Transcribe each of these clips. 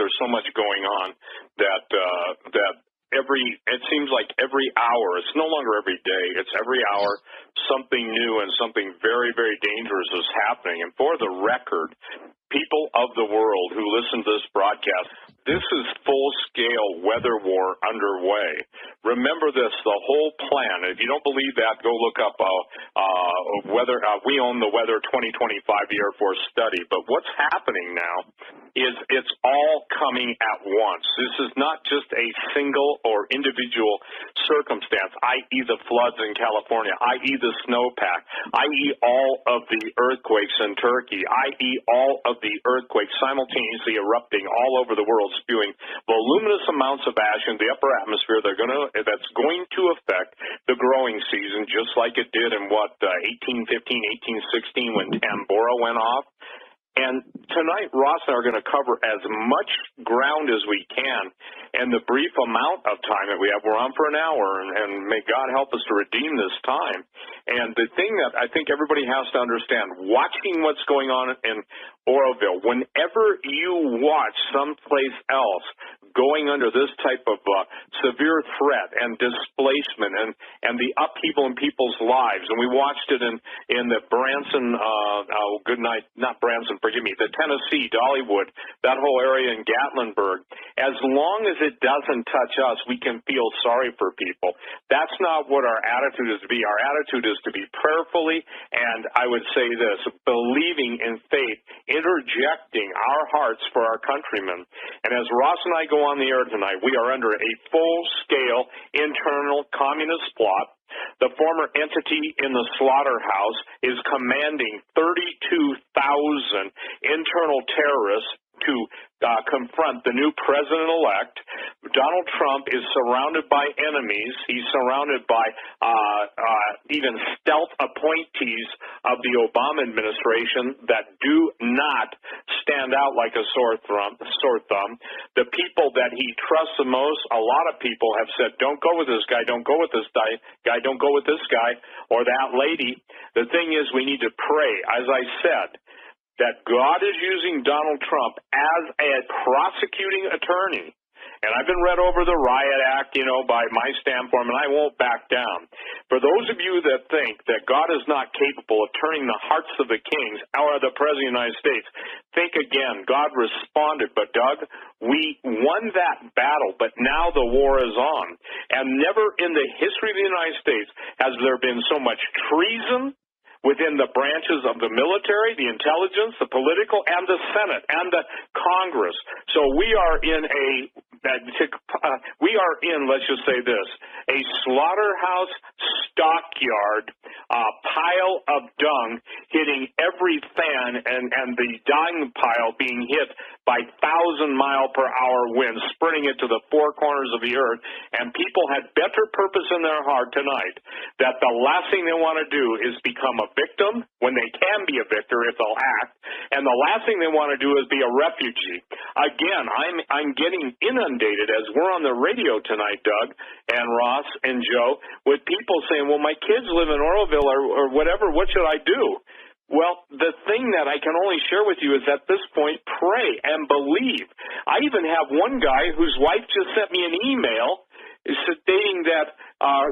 there's so much going on that it seems like every hour, it's no longer every day, it's every hour something new and something very, very dangerous is happening. And for the record, people of the world who listen to this broadcast, this is full-scale weather war underway. Remember this, the whole plan. If you don't believe that, go look up weather. We own the Weather 2025 Air Force study. But what's happening now is it's all coming at once. This is not just a single or individual circumstance, i.e. the floods in California, i.e. the snowpack, i.e. all of the earthquakes in Turkey, i.e. all of the earthquakes simultaneously erupting all over the world, spewing voluminous amounts of ash in the upper atmosphere that's going to affect the growing season, just like it did in 1815, 1816 when Tambora went off. And tonight, Ross and I are going to cover as much ground as we can. And the brief amount of time that we have, we're on for an hour, and may God help us to redeem this time. And the thing that I think everybody has to understand, watching what's going on in Oroville, whenever you watch someplace else going under this type of severe threat and displacement and the upheaval in people's lives, and we watched it in the Branson, the Tennessee, Dollywood, that whole area in Gatlinburg, as long as it doesn't touch us, we can feel sorry for people. That's not what our attitude is to be. Our attitude is to be prayerfully, and I would say this, believing in faith, interjecting our hearts for our countrymen. And as Ross and I go on the air tonight, we are under a full-scale internal communist plot. The former entity in the slaughterhouse is commanding 32,000 internal terrorists to confront the new president-elect. Donald Trump is surrounded by enemies. He's surrounded by even stealth appointees of the Obama administration that do not stand out like a sore thumb. The people that he trusts the most, a lot of people have said, don't go with this guy, don't go with this guy, don't go with this guy or that lady. The thing is, we need to pray, as I said, that God is using Donald Trump as a prosecuting attorney. And I've been read over the Riot Act, by my standpoint, and I won't back down. For those of you that think that God is not capable of turning the hearts of the kings or the President of the United States, think again. God responded, but Doug, we won that battle, but now the war is on. And never in the history of the United States has there been so much treason within the branches of the military, the intelligence, the political, and the Senate, and the Congress. So we are in let's just say this, a slaughterhouse stockyard pile of dung hitting every fan and the dung pile being hit by 1,000-mile-per-hour winds, spreading it to the four corners of the earth. And people had better purpose in their heart tonight that the last thing they want to do is become a victim when they can be a victor if they'll act. And the last thing they want to do is be a refugee. Again, I'm getting inundated as we're on the radio tonight, Doug and Ross and Joe, with people saying, well, my kids live in Oroville or whatever, what should I do? Well, the thing that I can only share with you is at this point, pray and believe. I even have one guy whose wife just sent me an email stating that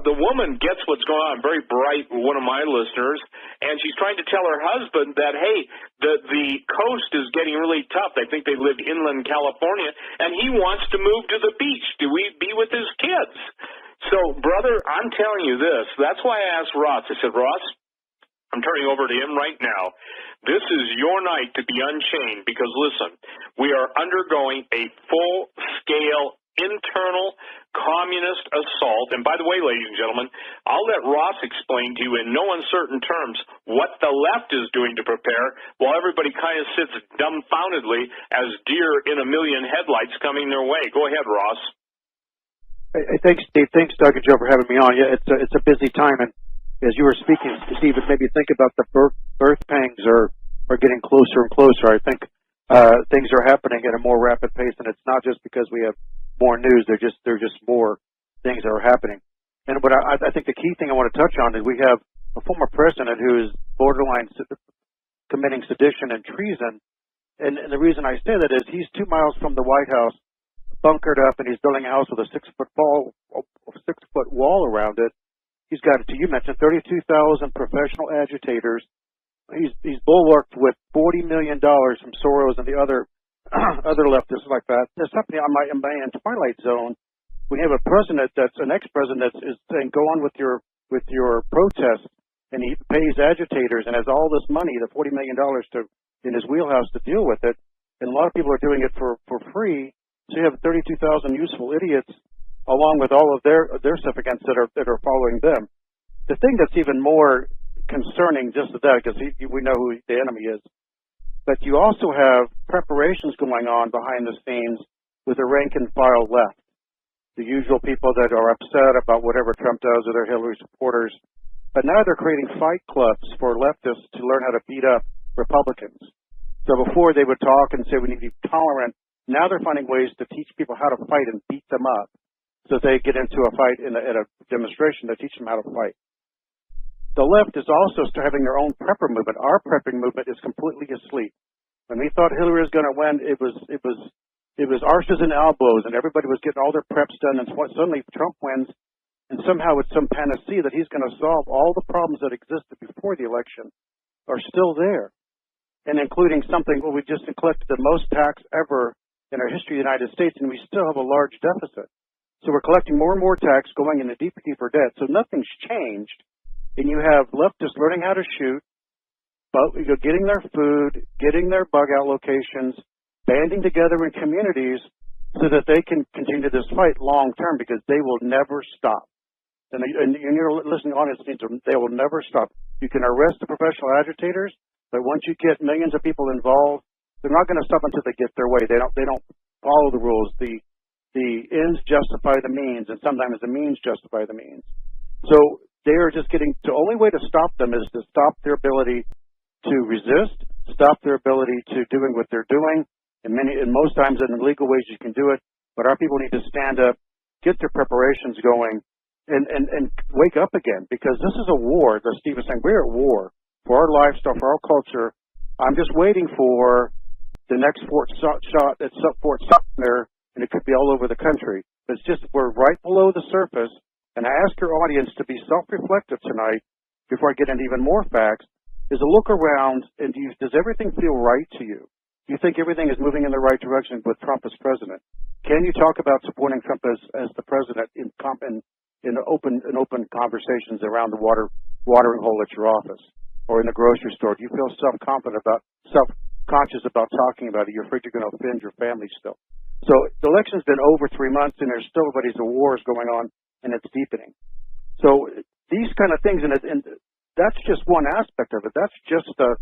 the woman gets what's going on, very bright, one of my listeners, and she's trying to tell her husband that, hey, the coast is getting really tough. I think they live inland California, and he wants to move to the beach. Do we be with his kids? So, brother, I'm telling you this. That's why I asked Ross. I said, Ross, I'm turning over to him right now. This is your night to be unchained because, listen, we are undergoing a full-scale internal communist assault. And by the way, ladies and gentlemen, I'll let Ross explain to you in no uncertain terms what the left is doing to prepare while everybody kind of sits dumbfoundedly as deer in a million headlights coming their way. Go ahead, Ross. Hey, thanks, Steve. Thanks, Doug and Joe, for having me on. Yeah, it's a busy time, and as you were speaking, Steve, it made me think about the birth pangs are getting closer and closer. I think things are happening at a more rapid pace, and it's not just because we have more news. They're just more things that are happening. And what I think the key thing I want to touch on is we have a former president who is borderline committing sedition and treason, And the reason I say that is he's 2 miles from the White House, bunkered up, and he's building a house with a 6-foot wall around it. He's got, you mentioned, 32,000 professional agitators. He's bulwarked with $40 million from Soros and the other leftists like that. There's something on my Twilight Zone. We have a president that's an ex-president that is saying, "Go on with your protests," and he pays agitators and has all this money, the $40 million in his wheelhouse to deal with it. And a lot of people are doing it for free. So you have 32,000 useful idiots, along with all of their suffragans that are following them. The thing that's even more concerning, just as that, because we know who the enemy is, but you also have preparations going on behind the scenes with the rank and file left, the usual people that are upset about whatever Trump does or their Hillary supporters. But now they're creating fight clubs for leftists to learn how to beat up Republicans. So before they would talk and say we need to be tolerant, now they're finding ways to teach people how to fight and beat them up. So if they get into a fight at a demonstration, they teach them how to fight. The left is also having their own prepper movement. Our prepping movement is completely asleep. When we thought Hillary was going to win, it was arses and elbows, and everybody was getting all their preps done, and suddenly Trump wins, and somehow it's some panacea that he's going to solve all the problems that existed before the election are still there, and including something where we just collected the most tax ever in our history of the United States, and we still have a large deficit. So we're collecting more and more tax, going into deeper, deeper debt. So nothing's changed, and you have leftists learning how to shoot, but getting their food, getting their bug out locations, banding together in communities so that they can continue this fight long term, because they will never stop. And your listening audience needs to, they will never stop. You can arrest the professional agitators, but once you get millions of people involved, they're not going to stop until they get their way. They don't follow the rules. The ends justify the means, and sometimes the means justify the means. So they are just getting, the only way to stop them is to stop their ability to resist, stop their ability to doing what they're doing. And most times in legal ways you can do it, but our people need to stand up, get their preparations going, and wake up again, because this is a war. As Steve was saying, we're at war for our lifestyle, for our culture. I'm just waiting for the next Fort Sumter, and it could be all over the country. It's just, we're right below the surface, and I ask your audience to be self-reflective tonight before I get into even more facts, is to look around, and does everything feel right to you? Do you think everything is moving in the right direction with Trump as president? Can you talk about supporting Trump as the president in open conversations around the watering hole at your office or in the grocery store? Do you feel self-conscious about talking about it? You're afraid you're going to offend your family still. So the election's been over 3 months, and there's still a war is going on, and it's deepening. So these kind of things, and that's just one aspect of it. That's just the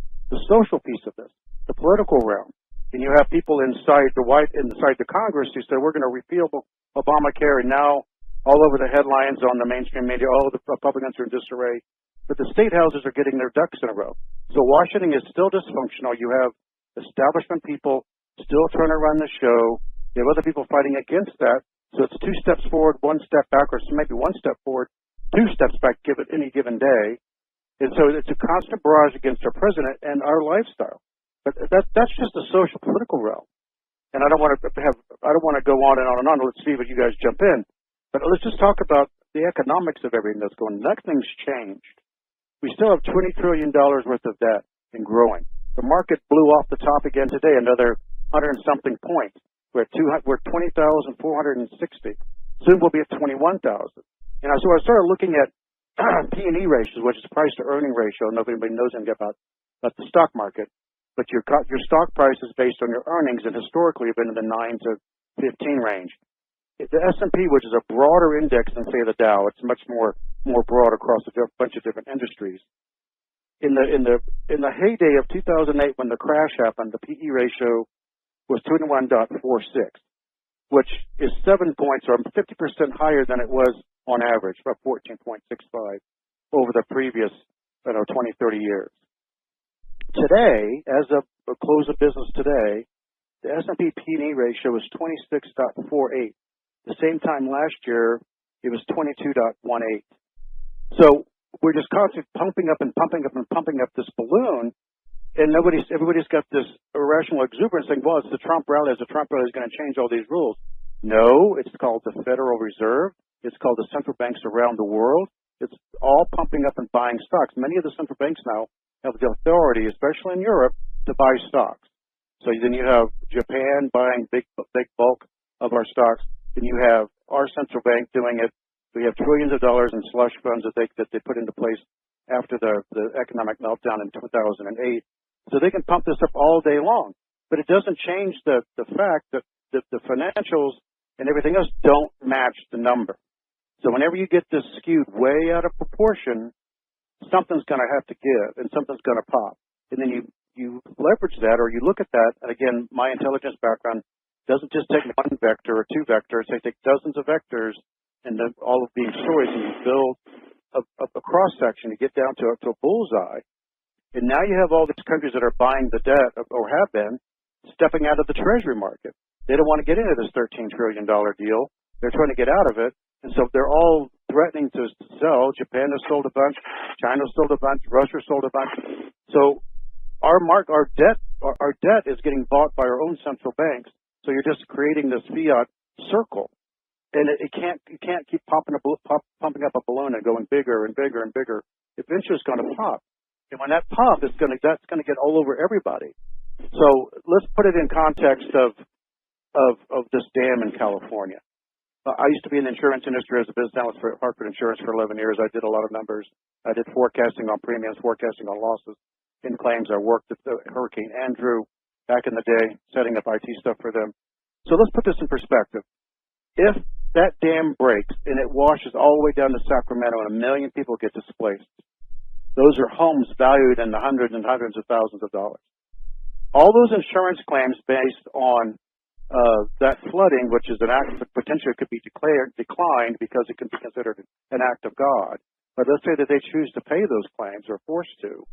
social piece of this, the political realm. And you have people inside the Congress who say we're going to repeal Obamacare, and now all over the headlines on the mainstream media, all the Republicans are in disarray. But the state houses are getting their ducks in a row. So Washington is still dysfunctional. You have establishment people still trying to run the show. You have other people fighting against that. So it's 2 steps forward, 1 step backwards, maybe 1 step forward, 2 steps back any given day. And so it's a constant barrage against our president and our lifestyle. But that's just the social political realm. And I don't want to go on and on and on. Let's see what you guys jump in. But let's just talk about the economics of everything that's going on. Nothing's changed. We still have $20 trillion worth of debt and growing. The market blew off the top again today, another 100 and something points. We're 20,460. Soon we'll be at 21,000. And so I started looking at P&E ratios, which is price to earning ratio. Nobody knows anything about the stock market, but your stock price is based on your earnings, and historically have been in the 9 to 15 range. The S&P, which is a broader index than say the Dow, it's much more broad across a bunch of different industries. In the heyday of 2008, when the crash happened, the PE ratio was 21.46, which is 7 points or 50% higher than it was on average, about 14.65 over the previous 20, 30 years. Today, as of the close of business today, the S&P P&E ratio is 26.48. The same time last year, it was 22.18. So we're just constantly pumping up this balloon, And everybody's got this irrational exuberance saying, well, it's the Trump rally. The Trump rally is going to change all these rules. No, it's called the Federal Reserve. It's called the central banks around the world. It's all pumping up and buying stocks. Many of the central banks now have the authority, especially in Europe, to buy stocks. So then you have Japan buying big bulk of our stocks. Then you have our central bank doing it. We have trillions of dollars in slush funds that they put into place after the economic meltdown in 2008. So they can pump this up all day long. But it doesn't change the fact that the financials and everything else don't match the number. So whenever you get this skewed way out of proportion, something's going to have to give and something's going to pop. And then you leverage that, or you look at that. And again, my intelligence background doesn't just take one vector or two vectors. They take dozens of vectors and all of being stories, and you build a cross section. You get down to a bullseye. And now you have all these countries that are buying the debt, or have been, stepping out of the treasury market. They don't want to get into this $13 trillion deal. They're trying to get out of it. And so they're all threatening to sell. Japan has sold a bunch. China sold a bunch. Russia sold a bunch. So our debt is getting bought by our own central banks. So you're just creating this fiat circle, and it can't keep pumping up a balloon and going bigger and bigger and bigger. Eventually, it's going to pop, and when that pop, that's going to get all over everybody. So let's put it in context of this dam in California. I used to be in the insurance industry as a business analyst for Hartford Insurance for 11 years. I did a lot of numbers. I did forecasting on premiums, forecasting on losses in claims. I worked at Hurricane Andrew back in the day, setting up IT stuff for them. So let's put this in perspective. If that dam breaks and it washes all the way down to Sacramento and 1 million people get displaced, those are homes valued in the hundreds and hundreds of thousands of dollars. All those insurance claims based on that flooding, which is an act that potentially could be declined because it can be considered an act of God. But let's say that they choose to pay those claims or forced to.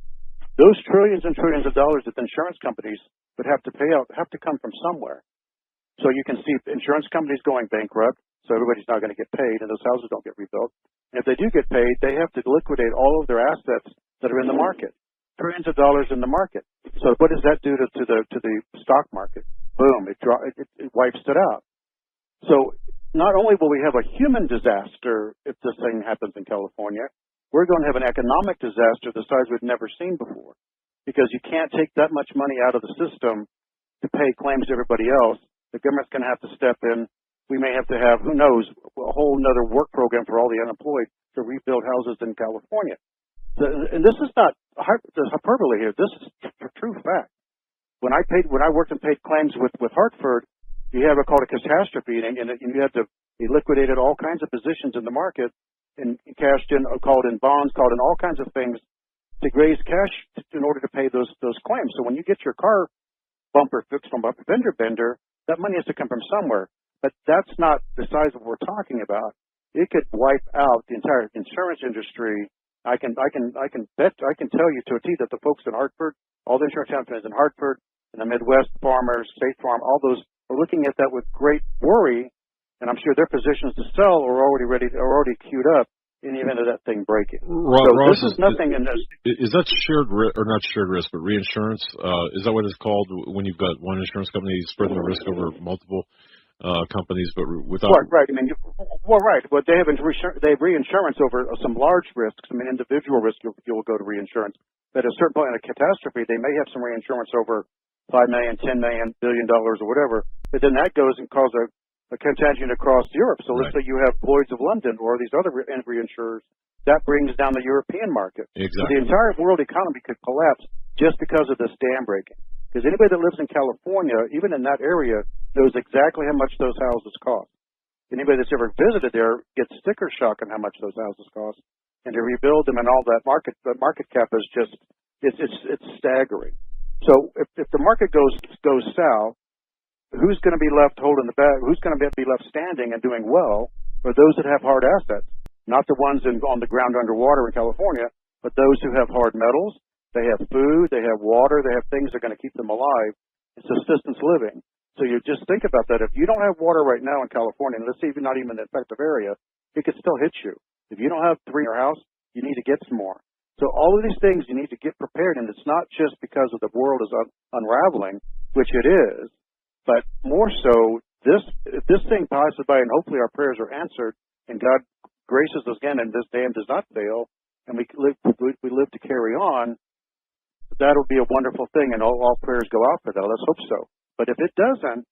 Those trillions and trillions of dollars that the insurance companies would have to pay out have to come from somewhere. So you can see insurance companies going bankrupt, so everybody's not going to get paid, and those houses don't get rebuilt. And if they do get paid, they have to liquidate all of their assets that are in the market. Trillions of dollars in the market. So what does that do to the stock market? Boom, it wipes it out. So not only will we have a human disaster if this thing happens in California, we're going to have an economic disaster the size we've never seen before, because you can't take that much money out of the system to pay claims to everybody else. The government's going to have to step in. We may have to have, who knows, a whole other work program for all the unemployed to rebuild houses in California. So, and this is not hyperbole here. This is a true fact. When I worked and paid claims with Hartford, you have called a catastrophe, and you had to be liquidated all kinds of positions in the market and cashed in, called in bonds, called in all kinds of things to raise cash in order to pay those claims. So when you get your car bumper fixed from a fender bender, that money has to come from somewhere. But that's not the size of what we're talking about. It could wipe out the entire insurance industry. I can tell you to a T that the folks in Hartford, all the insurance companies in Hartford, in the Midwest, Farmers, State Farm, all those are looking at that with great worry, and I'm sure their positions to sell are already queued up in the event of that thing breaking. Ross, this is nothing in this. Is that not shared risk, but reinsurance? Is that what it's called when you've got one insurance company spreading the risk over multiple companies, but without? Right. I mean, right. But they have reinsurance over some large risks. I mean, individual risk you'll go to reinsurance. But at a certain point in a catastrophe, they may have some reinsurance over $5 million, $10 million, $1 billion or whatever. But then that goes and causes a contagion across Europe. So let's say you have Lloyd's of London or these other reinsurers. That brings down the European market. Exactly. So the entire world economy could collapse just because of this dam breaking. Because anybody that lives in California, even in that area, knows exactly how much those houses cost. Anybody that's ever visited there gets sticker shock on how much those houses cost. And to rebuild them and all that market cap is just, it's staggering. So if the market goes south, who's going to be left holding the bag? Who's going to be left standing and doing well? Are those that have hard assets, not the ones on the ground underwater in California, but those who have hard metals. They have food, they have water, they have things that are going to keep them alive. It's subsistence living. So you just think about that. If you don't have water right now in California, and let's say you're not even in an effective area, it could still hit you. If you don't have 3 in your house, you need to get some more. So all of these things you need to get prepared, and it's not just because of the world is unraveling, which it is, but more so if this thing passes by and hopefully our prayers are answered and God graces us again and this dam does not fail and we live to carry on, that'll be a wonderful thing, and all prayers go out for that. Let's hope so. But if it doesn't,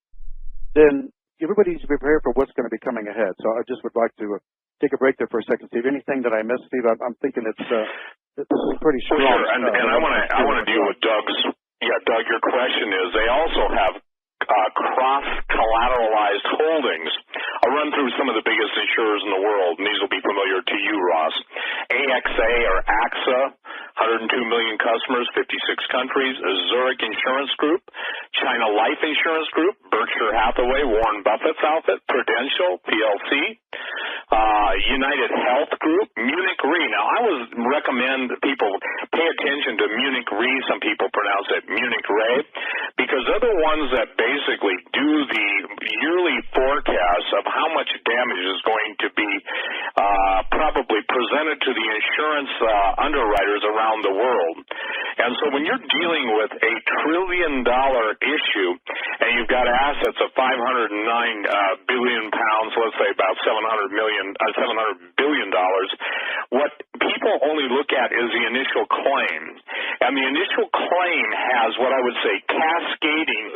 then everybody needs to be prepared for what's going to be coming ahead. So I just would like to take a break there for a second, Steve. Anything that I missed, Steve? I'm thinking this is pretty strong. Sure, and I want to deal with Doug's. Yeah, Doug, your question is they also have cross-collateralized holdings. I'll run through some of the biggest insurers in the world, and these will be familiar to you, Ross. AXA or AXA, 102 million customers, 56 countries. Zurich Insurance Group, China Life Insurance Group, Berkshire Hathaway, Warren Buffett's outfit, Prudential, PLC, United Health Group, Munich Re. Now, I would recommend people pay attention to Munich Re. Some people pronounce it Munich Re, because they're the ones that basically do the yearly forecast of how much damage is going to be probably presented to the insurance underwriters around the world. And so when you're dealing with a $1 trillion issue and you've got assets of 509 billion pounds, let's say about $700 billion, what people only look at is the initial claim. And the initial claim has what I would say cascading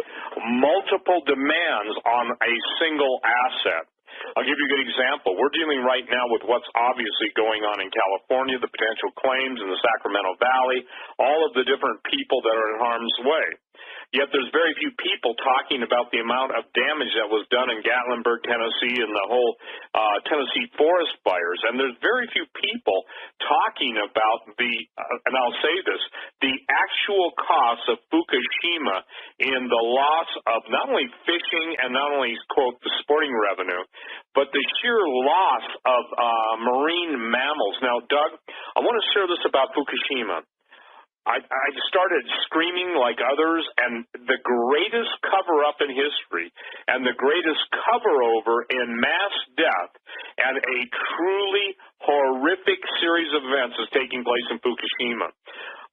multiple demands on a single asset. I'll give you a good example. We're dealing right now with what's obviously going on in California, the potential claims in the Sacramento Valley, all of the different people that are in harm's way. Yet there's very few people talking about the amount of damage that was done in Gatlinburg, Tennessee, and the whole Tennessee forest fires. And there's very few people talking about and I'll say this, the actual costs of Fukushima in the loss of not only fishing and not only, quote, the sporting revenue, but the sheer loss of marine mammals. Now, Doug, I want to share this about Fukushima. I started screaming like others, and the greatest cover-up in history and the greatest cover-over in mass death and a truly horrific series of events is taking place in Fukushima.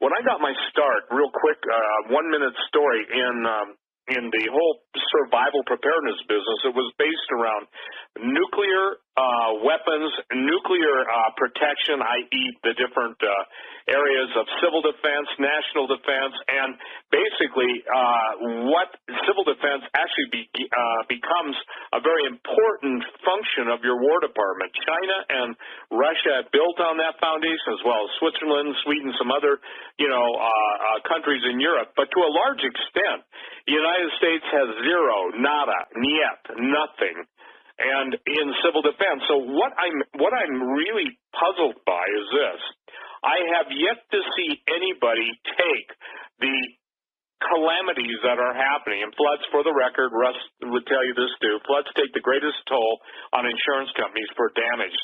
When I got my start, real quick, 1-minute story in the whole survival preparedness business, it was based around nuclear weapons, nuclear protection, i.e. the different areas of civil defense, national defense, and basically what civil defense actually becomes a very important function of your War Department. China and Russia built on that foundation, as well as Switzerland, Sweden, some other countries in Europe. But to a large extent, the United States has zero, nada, niet, nothing, and in civil defense. So what I'm really puzzled by is this. I have yet to see anybody take the calamities that are happening, and floods, for the record, Russ would tell you this too, floods take the greatest toll on insurance companies for damage,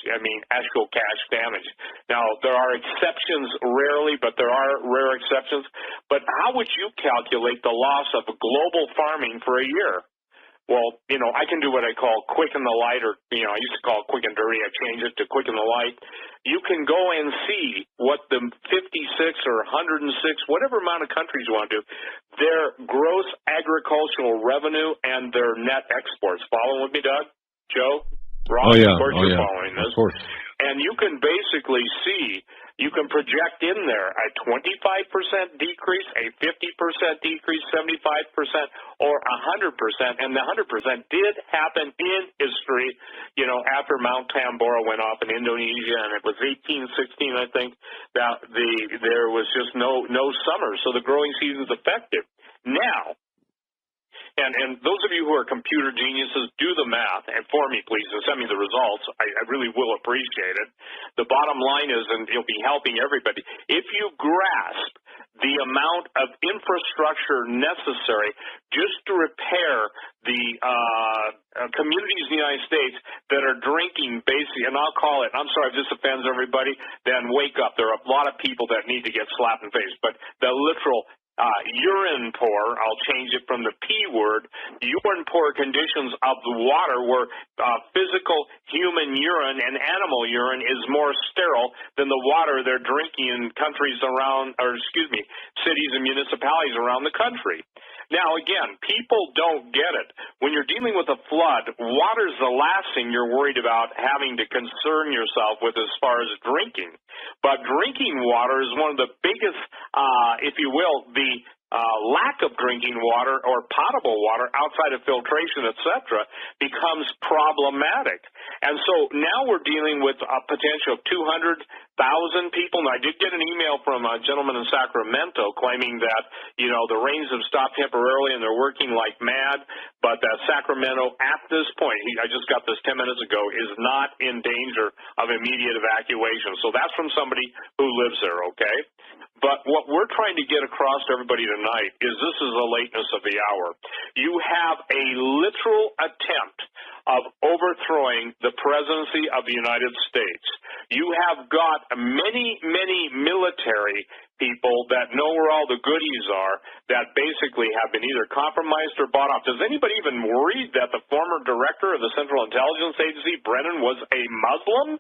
actual cash damage. Now, there are exceptions rarely, but there are rare exceptions. But how would you calculate the loss of global farming for a year? Well, I can do what I call quick and the light, or, I used to call it quick and dirty. I changed it to quick and the light. You can go and see what the 56 or 106, whatever amount of countries you want to do, their gross agricultural revenue and their net exports. Following with me, Doug? Joe? Rob? Oh, yeah. Of course you're following this. Of course. And you can basically see, you can project in there a 25% decrease, a 50% decrease, 75%, or 100%. And the 100% did happen in history, after Mount Tambora went off in Indonesia, and it was 1816, I think, that there was just no summer. So the growing season's effective. Now, and those of you who are computer geniuses, do the math and for me, please, and send me the results. I really will appreciate it. The bottom line is, and it'll be helping everybody, if you grasp the amount of infrastructure necessary just to repair the communities in the United States that are drinking basically, and I'll call it, I'm sorry if this offends everybody, then wake up. There are a lot of people that need to get slapped in the face, but the literal urine poor, I'll change it from the P word, urine poor conditions of the water where physical human urine and animal urine is more sterile than the water they're drinking in countries around, cities and municipalities around the country. Now, again, people don't get it. When you're dealing with a flood, water's the last thing you're worried about having to concern yourself with as far as drinking. But drinking water is one of the biggest, if you will, the lack of drinking water or potable water outside of filtration, etc., becomes problematic. And so now we're dealing with a potential of 200,000 people. And I did get an email from a gentleman in Sacramento claiming that, the rains have stopped temporarily and they're working like mad, but that Sacramento at this point, I just got this 10 minutes ago, is not in danger of immediate evacuation. So that's from somebody who lives there, okay? But what we're trying to get across to everybody tonight is this is the lateness of the hour. You have a literal attempt of overthrowing the presidency of the United States. You have got many, many military people that know where all the goodies are that basically have been either compromised or bought off. Does anybody even worry that the former director of the Central Intelligence Agency, Brennan, was a Muslim?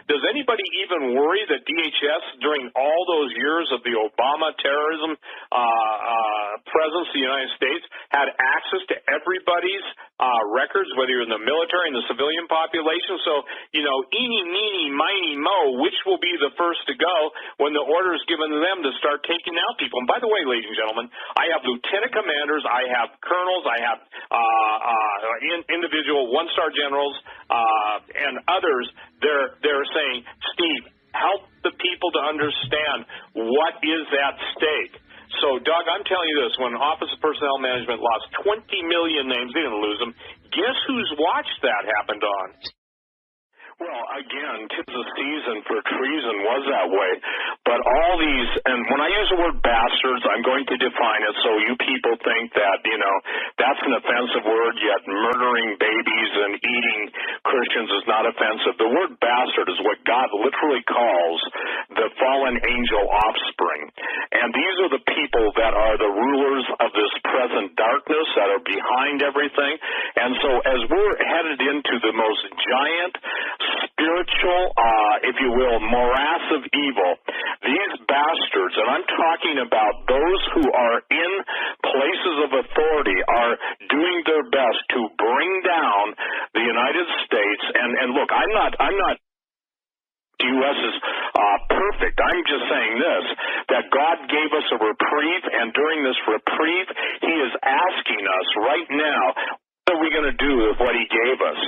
Does anybody even worry that DHS, during all those years of the Obama terrorism presence in the United States, had access to everybody's records, whether you're in the military and the civilian population? So, eeny, meeny, miny, mo, which will be the first to go when the order is given to them to start taking out people? And by the way, ladies and gentlemen, I have lieutenant commanders, I have colonels, I have individual one-star generals and others. They're saying, Steve, help the people to understand what is at stake. So, Doug, I'm telling you this, when Office of Personnel Management lost 20 million names, they didn't lose them. Guess whose watch that happened on? Well, again, 'tis the season for treason was that way. But all these, and when I use the word bastards, I'm going to define it so you people think that, that's an offensive word, yet murdering babies and eating Christians is not offensive. The word bastard is what God literally calls the fallen angel offspring. And these are the people that are the rulers of this present darkness, that are behind everything. And so as we're headed into the most giant spiritual, if you will, morass of evil, these bastards, and I'm talking about those who are in places of authority, are doing their best to bring down the United States. And look, I'm not the U.S. is perfect. I'm just saying this, that God gave us a reprieve, and during this reprieve, He is asking us right now, what are we going to do with what He gave us?